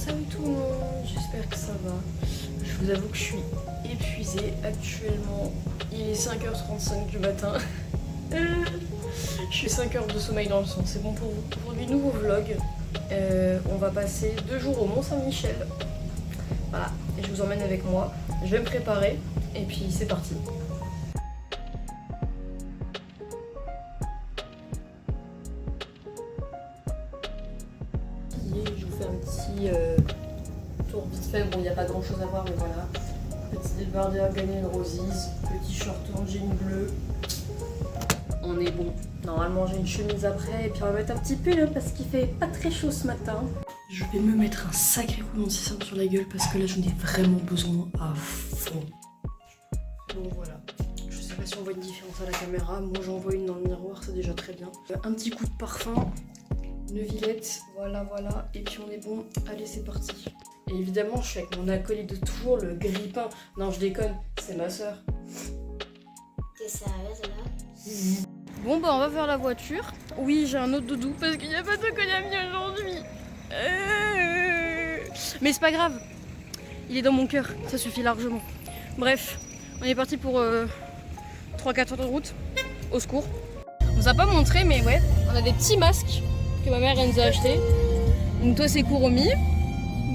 Salut tout le monde, j'espère que ça va. Je vous avoue que je suis épuisée actuellement. Il est 5h35 du matin. Je suis 5 heures de sommeil dans le sang, c'est bon pour vous. Aujourd'hui, nouveau vlog. On va passer 2 jours au Mont-Saint-Michel. Voilà, et je vous emmène avec moi. Je vais me préparer et puis c'est parti. Je vous fais un petit tour vite fait. Bon, il n'y a pas grand chose à voir, mais voilà. Petit débardeur Guns Roses, petit short en jean bleu. On est bon. Normalement, j'ai une chemise après et puis on va mettre un petit pull parce qu'il fait pas très chaud ce matin. Je vais me mettre un sacré coup d'anti-cerne sur la gueule parce que là, j'en ai vraiment besoin à fond. Bon, voilà. Je sais pas si on voit une différence à la caméra. Moi, j'en vois une dans le miroir, c'est déjà très bien. Un petit coup de parfum. Neuvillette, voilà. Et puis on est bon. Allez, c'est parti. Et évidemment, je suis avec mon acolyte de toujours, le grippin. Non, je déconne, c'est ma soeur. T'es sérieuse là? Bon bah on va vers la voiture. Oui, j'ai un autre doudou parce qu'il n'y a pas de mis aujourd'hui. Mais c'est pas grave. Il est dans mon cœur, ça suffit largement. Bref, on est parti pour 3-4 heures de route. Au secours. On vous a pas montré mais ouais, on a des petits masques que ma mère elle nous a achetés. Donc toi c'est Kuromi.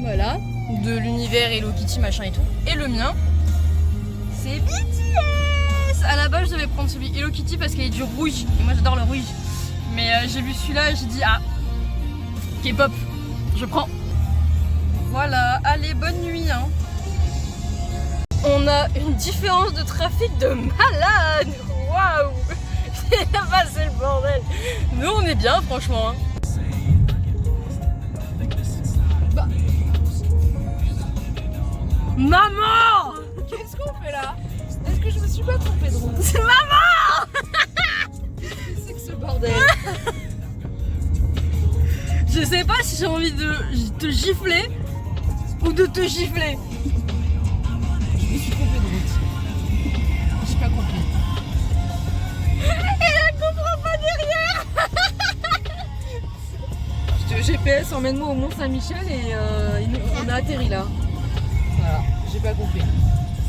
Voilà. De l'univers Hello Kitty machin et tout. Et le mien, c'est BTS. À la base je devais prendre celui Hello Kitty parce qu'il est du rouge et moi j'adore le rouge. Mais j'ai vu celui-là et j'ai dit ah, K-pop, je prends. Voilà, allez bonne nuit hein. On a une différence de trafic de malade. Waouh. Là-bas c'est le bordel. Nous on est bien franchement hein. Bah. Maman, qu'est-ce qu'on fait là? Est-ce que je me suis pas trompée de route? C'est maman. C'est que ce bordel. Je sais pas si j'ai envie de te gifler ou de te gifler. Je me suis trompée de route. J'ai pas compris. Et elle comprend pas derrière. GPS emmène-moi au Mont-Saint-Michel et on a atterri là. Voilà, j'ai pas compris.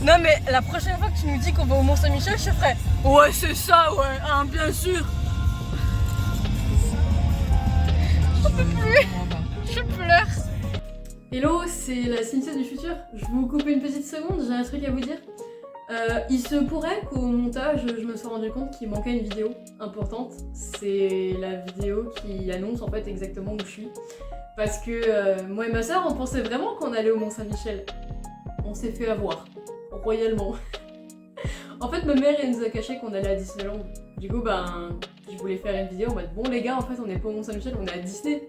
Non mais la prochaine fois que tu nous dis qu'on va au Mont-Saint-Michel, je ferai ouais c'est ça ouais, hein, bien sûr. J'en peux plus, je pleure. Hello, c'est la Cynthia du futur. Je vous coupe une petite seconde, j'ai un truc à vous dire. Il se pourrait qu'au montage, je me sois rendu compte qu'il manquait une vidéo importante. C'est la vidéo qui annonce en fait exactement où je suis. Parce que moi et ma soeur, on pensait vraiment qu'on allait au Mont-Saint-Michel. On s'est fait avoir, royalement. En fait, ma mère, elle nous a caché qu'on allait à Disneyland. Du coup, ben, je voulais faire une vidéo en mode bon les gars, en fait, on n'est pas au Mont-Saint-Michel, on est à Disney.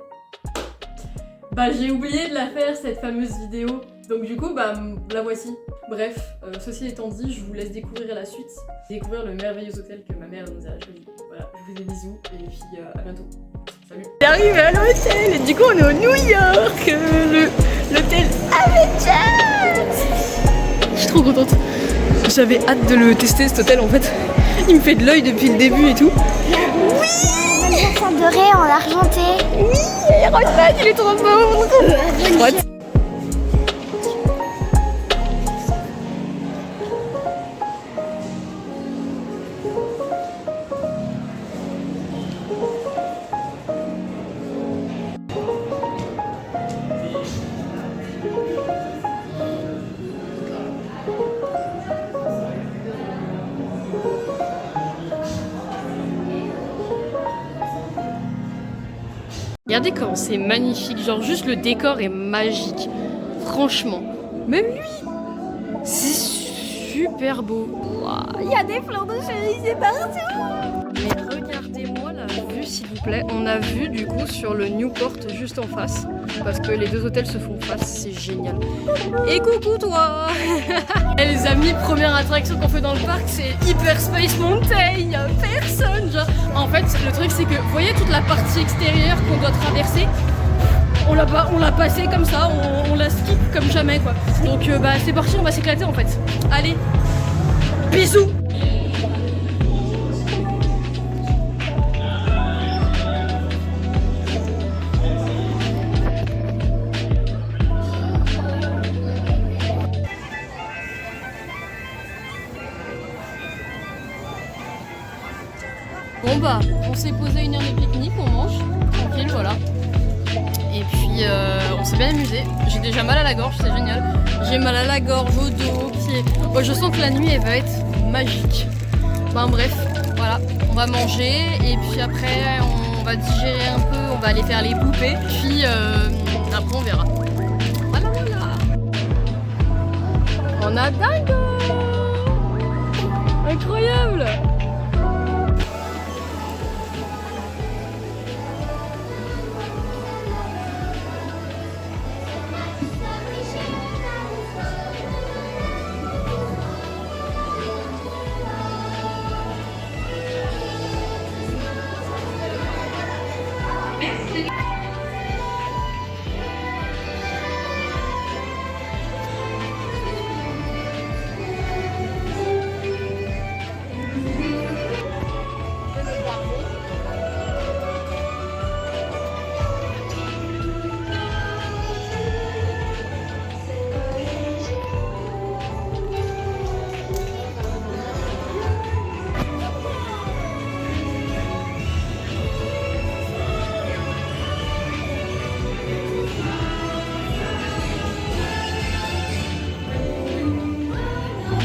Bah, j'ai oublié de la faire, cette fameuse vidéo. Donc du coup, bah, la voici. Bref, ceci étant dit, je vous laisse découvrir la suite. Découvrir le merveilleux hôtel que ma mère nous a choisi. Voilà, je vous fais des bisous et puis à bientôt. Salut. On est arrivé à l'hôtel et du coup on est au New York. L'hôtel Avengers. Je suis trop contente. J'avais hâte de le tester cet hôtel en fait. Il me fait de l'œil depuis le début et tout. Oui. Un doré en argenté. Oui, et Roxane, il est trop beau. What? Regardez comment c'est magnifique, genre juste le décor est magique, franchement. Même lui, c'est super beau. Wow, il y a des fleurs de cerisier partout. Mais regardez-moi la vue s'il vous plaît. On a vu du coup sur le Newport juste en face, parce que les deux hôtels se font face, c'est génial. Et coucou toi. Et les amis, première attraction qu'on fait dans le parc, c'est Hyperspace Mountain. Y a personne, genre. En fait, le truc c'est que, vous voyez toute la partie extérieure qu'on doit traverser, on l'a passé comme ça, on la skip comme jamais quoi. Donc bah c'est parti, on va s'éclater en fait. Allez, bisous. bah, on s'est posé 1 heure de pique-nique, on mange, tranquille, voilà. Et puis on s'est bien amusé. J'ai déjà mal à la gorge, c'est génial. J'ai mal à la gorge, au dos, aux pieds. Oh, je sens que la nuit elle va être magique. Ben bref, voilà, on va manger et puis après on va digérer un peu, on va aller faire les poupées. Puis après on verra. Voilà, voilà. On a dingue! Incroyable!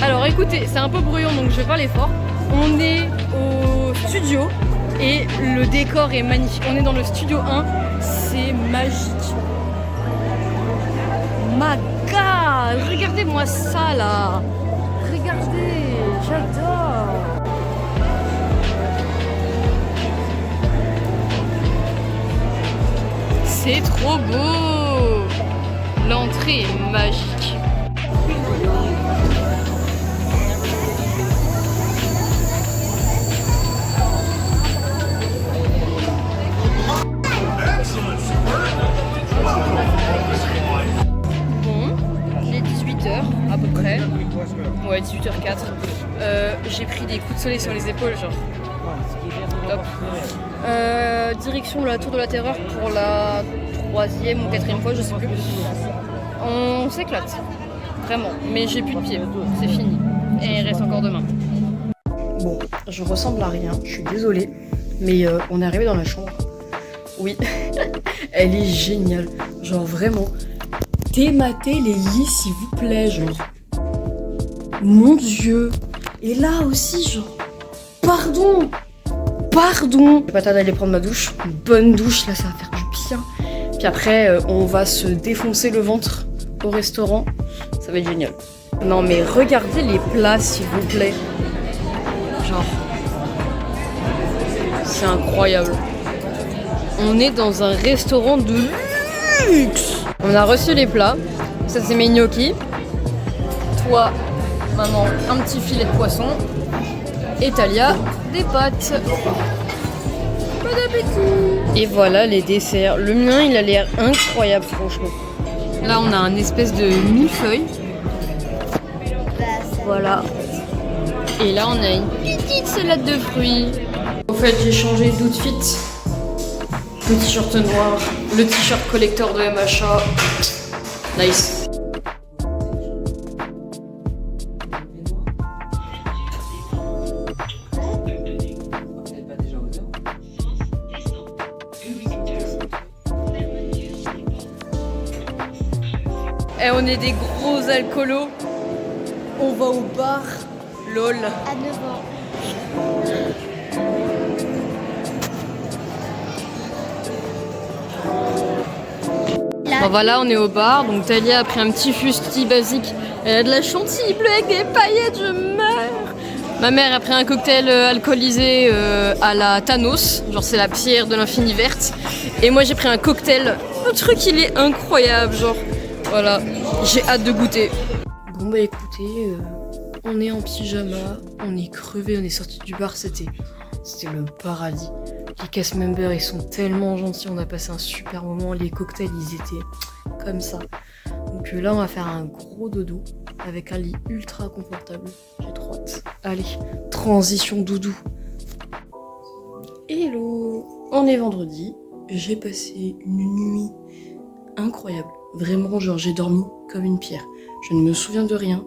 Alors écoutez, c'est un peu bruyant donc je vais pas aller fort. On est au studio et le décor est magnifique. On est dans le studio 1, c'est magique. My God, regardez-moi ça là. Regardez, j'adore. C'est trop beau. L'entrée est magique. À peu près, ouais 18h04, j'ai pris des coups de soleil sur les épaules genre top. Direction la tour de la terreur pour la 3e ou 4e fois, je sais plus. On s'éclate, vraiment, mais j'ai plus de pieds, c'est fini, et il reste encore demain. Bon, je ressemble à rien, je suis désolée, mais on est arrivé dans la chambre. Oui, elle est géniale, genre vraiment. Dématez les lits s'il vous plaît, genre. Mon Dieu. Et là aussi, genre. Pardon. Je vais pas tarder à aller prendre ma douche. Une bonne douche, là ça va faire du bien. Puis après, on va se défoncer le ventre au restaurant. Ça va être génial. Non mais regardez les plats s'il vous plaît. Genre. C'est incroyable. On est dans un restaurant de luxe. On a reçu les plats, ça c'est mes gnocchis. Toi, maman, un petit filet de poisson. Et Talia, des pâtes. Bon appétit. Et voilà les desserts. Le mien, il a l'air incroyable, franchement. Là, on a un espèce de millefeuille. Voilà. Et là, on a une petite salade de fruits. En fait, j'ai changé d'outfit. Le t-shirt noir, le t-shirt collector de MHA. Nice. Et on est des gros alcoolos. On va au bar. LOL. À 9 ans. Bon voilà, on est au bar, donc Talia a pris un petit fusti basique. Elle a de la chantilly bleue avec des paillettes, je meurs. Ma mère a pris un cocktail alcoolisé à la Thanos, genre c'est la pierre de l'infini verte. Et moi j'ai pris un cocktail, le truc il est incroyable, genre voilà, j'ai hâte de goûter. Bon bah écoutez, on est en pyjama, on est crevé, on est sorti du bar, c'était le paradis. Les cast members ils sont tellement gentils, on a passé un super moment, les cocktails ils étaient comme ça. Donc là on va faire un gros dodo avec un lit ultra confortable, j'ai trop hâte. Allez, transition doudou. Hello, on est vendredi, j'ai passé une nuit incroyable. Vraiment genre j'ai dormi comme une pierre, je ne me souviens de rien.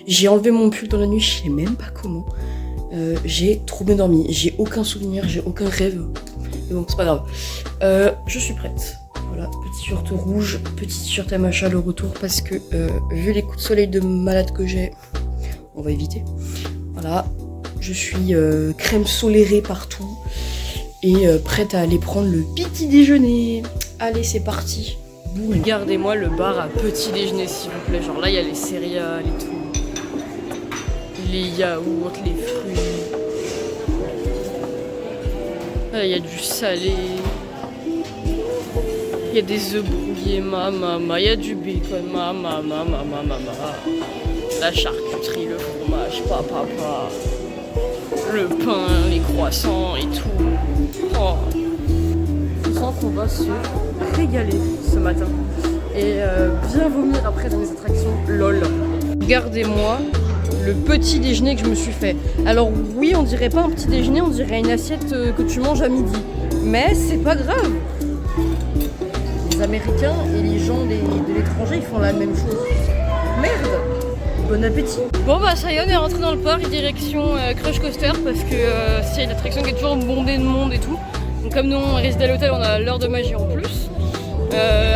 J'ai enlevé mon pull dans la nuit, je sais même pas comment. J'ai trop bien dormi, j'ai aucun souvenir, j'ai aucun rêve. Mais bon, c'est pas grave. Je suis prête. Voilà, petit t-shirt rouge, petit t-shirt à machin le retour parce que vu les coups de soleil de malade que j'ai, on va éviter. Voilà, je suis crème solérée partout et prête à aller prendre le petit déjeuner. Allez, c'est parti. Regardez-moi le bar à petit déjeuner s'il vous plaît. Genre là, il y a les céréales et tout. Les yaourts, les fruits. Là, il y a du salé. Il y a des œufs brouillés, il y a du bacon, la charcuterie, le fromage, papa, le pain, les croissants et tout. Oh. Je sens qu'on va se régaler ce matin et bien vomir après dans les attractions, lol. Regardez-moi le petit déjeuner que je me suis fait. Alors oui, on dirait pas un petit déjeuner, on dirait une assiette que tu manges à midi. Mais c'est pas grave. Les Américains et les gens de l'étranger, ils font la même chose. Merde! Bon appétit! Bon bah ça y est, on est rentré dans le parc, direction Crush Coaster, parce que c'est une attraction qui est toujours bondée de monde et tout. Donc comme nous on reste à l'hôtel, on a l'heure de magie en plus.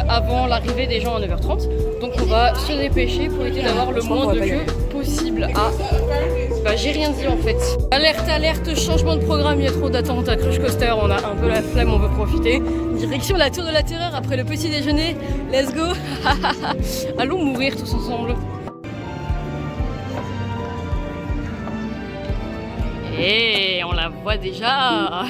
Avant l'arrivée des gens à 9h30. Donc on va se dépêcher pour éviter d'avoir le moins de queue possible. Ah, bah j'ai rien dit en fait. Alerte, changement de programme, il y a trop d'attentes à Crush Coaster, on a un peu la flemme, on veut profiter. Direction la tour de la terreur après le petit déjeuner, let's go. Allons mourir tous ensemble. Et on la voit déjà.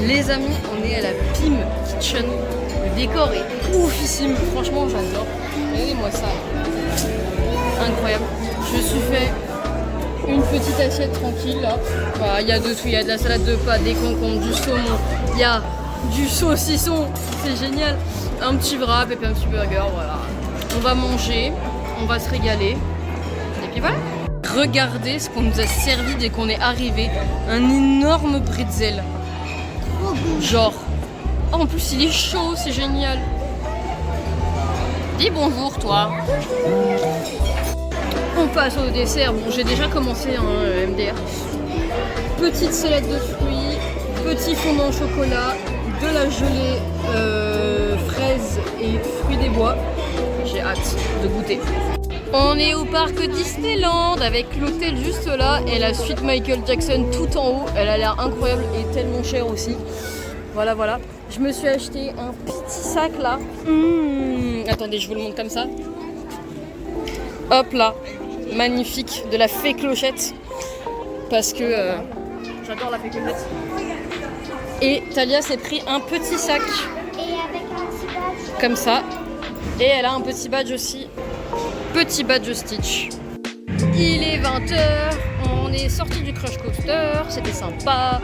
Les amis, on est à la Pim Kitchen. Le décor est oufissime. Franchement, j'adore. Regardez-moi ça. Incroyable. Je me suis fait une petite assiette tranquille là. Voilà, il y a de tout. Il y a de la salade de pâtes, des concombres, du saumon. Il y a du saucisson. C'est génial. Un petit wrap et puis un petit burger. Voilà. On va manger. On va se régaler. Et puis voilà. Regardez ce qu'on nous a servi dès qu'on est arrivé. Un énorme bretzel. Genre, oh, en plus il est chaud, c'est génial. Dis bonjour toi. On passe au dessert. Bon, j'ai déjà commencé MDR. Petite salade de fruits, petit fondant au chocolat, de la gelée fraises et fruits des bois. J'ai hâte de goûter. On est au parc Disneyland avec l'hôtel juste là et la suite Michael Jackson tout en haut. Elle a l'air incroyable et tellement chère aussi. Voilà. Je me suis acheté un petit sac là. Attendez, je vous le montre comme ça. Hop là. Magnifique. De la fée clochette. Parce que j'adore la fée clochette. Et Talia s'est pris un petit sac. Et avec un petit badge. Comme ça. Et elle a un petit badge aussi. Petit badge Stitch. Il est 20h, on est sorti du Crush Coaster, c'était sympa.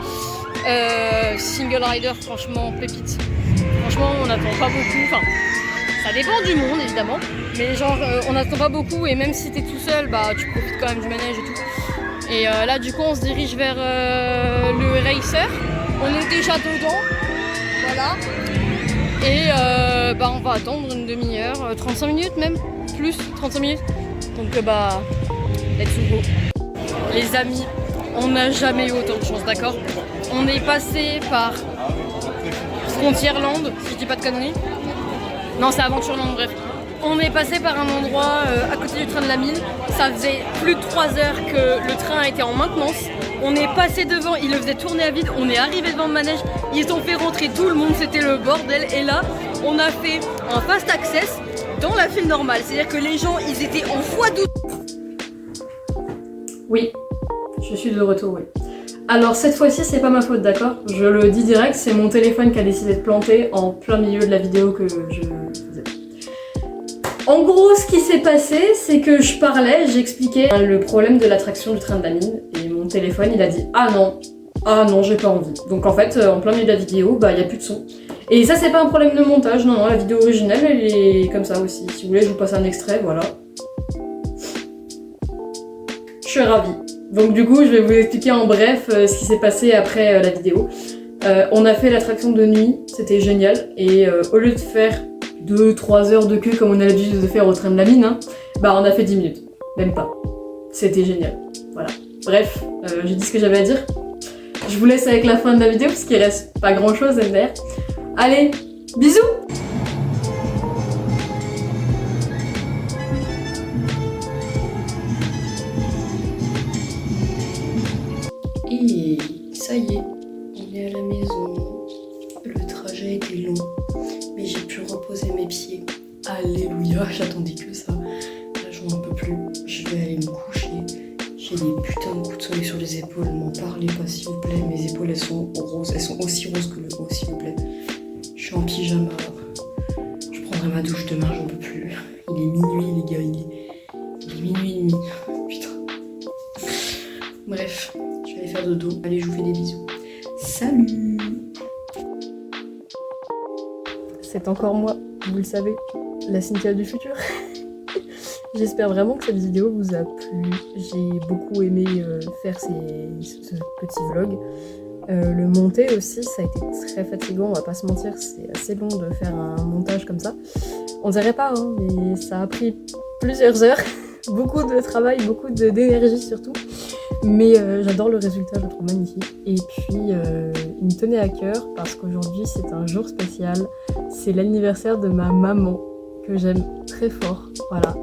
Single rider, franchement, pépite. Franchement, on n'attend pas beaucoup. Enfin, ça dépend du monde évidemment, mais genre, on n'attend pas beaucoup et même si t'es tout seul, bah tu profites quand même du manège et tout. Et là, du coup, on se dirige vers le racer. On est déjà dedans, voilà. Et bah on va attendre une demi-heure, 35 minutes même. Plus 35 minutes, donc bah let's go. Les amis, on n'a jamais eu autant de chance, d'accord? On est passé par Frontierland, si je dis pas de conneries. Non, c'est Aventureland, bref. On est passé par un endroit à côté du train de la mine. Ça faisait plus de 3 heures que le train était en maintenance. On est passé devant, ils le faisaient tourner à vide. On est arrivé devant le manège, ils ont fait rentrer tout le monde, c'était le bordel. Et là, on a fait un fast access dans la file normale. C'est-à-dire que les gens, ils étaient en x12. Oui, je suis de retour, oui. Alors cette fois-ci c'est pas ma faute, d'accord? Je le dis direct, c'est mon téléphone qui a décidé de planter en plein milieu de la vidéo que je faisais. En gros ce qui s'est passé c'est que je parlais, j'expliquais le problème de l'attraction du train de la mine et mon téléphone il a dit ah non j'ai pas envie. Donc en fait en plein milieu de la vidéo bah y a plus de son. Et ça c'est pas un problème de montage, non la vidéo originale elle est comme ça aussi. Si vous voulez je vous passe un extrait, voilà. Je suis ravie. Donc du coup, je vais vous expliquer en bref ce qui s'est passé après la vidéo. On a fait l'attraction de nuit, c'était génial. Et au lieu de faire 2-3 heures de queue comme on a l'habitude de faire au train de la mine, hein, bah on a fait 10 minutes. Même pas. C'était génial. Voilà. Bref, j'ai dit ce que j'avais à dire. Je vous laisse avec la fin de la vidéo parce qu'il reste pas grand chose à faire. Allez, bisous! Et ça y est, on est à la maison. Le trajet était long, mais j'ai pu reposer mes pieds. Alléluia, j'attendais que ça. Là, j'en peux plus. Je vais aller me coucher. J'ai des putains de coups de soleil sur les épaules. M'en parlez pas, s'il vous plaît. Mes épaules, elles sont roses. Elles sont aussi roses que le haut, s'il vous plaît. Je suis en pyjama. Je prendrai ma douche demain, j'en peux plus. Il est minuit, les gars. Il est minuit et demi. Putain. Bref. Je vais aller faire dodo. Allez, je vous fais des bisous. Salut! C'est encore moi, vous le savez, la Cynthia du futur. J'espère vraiment que cette vidéo vous a plu. J'ai beaucoup aimé faire ce petit vlog. Le monter aussi, ça a été très fatigant, on va pas se mentir, c'est assez long de faire un montage comme ça. On dirait pas, hein, mais ça a pris plusieurs heures. Beaucoup de travail, beaucoup d'énergie surtout. Mais j'adore le résultat, je le trouve magnifique. Et puis, il me tenait à cœur parce qu'aujourd'hui, c'est un jour spécial. C'est l'anniversaire de ma maman, que j'aime très fort. Voilà.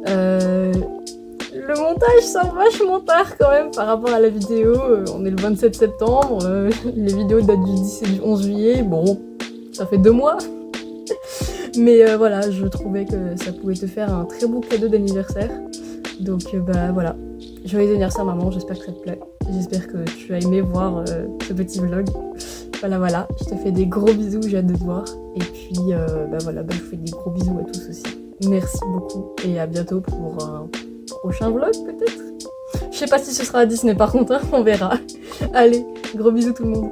Le montage sort vachement tard quand même par rapport à la vidéo. On est le 27 septembre. Les vidéos datent du 10 et du 11 juillet. Bon, ça fait 2 mois. Mais voilà, je trouvais que ça pouvait te faire un très beau cadeau d'anniversaire. Donc bah voilà. Joyeux anniversaire maman, j'espère que ça te plaît. J'espère que tu as aimé voir ce petit vlog. Voilà, je te fais des gros bisous, j'ai hâte de te voir. Et puis bah voilà, je vous fais des gros bisous à tous aussi. Merci beaucoup et à bientôt pour un prochain vlog peut-être. Je sais pas si ce sera à Disney par contre, hein, on verra. Allez, gros bisous tout le monde.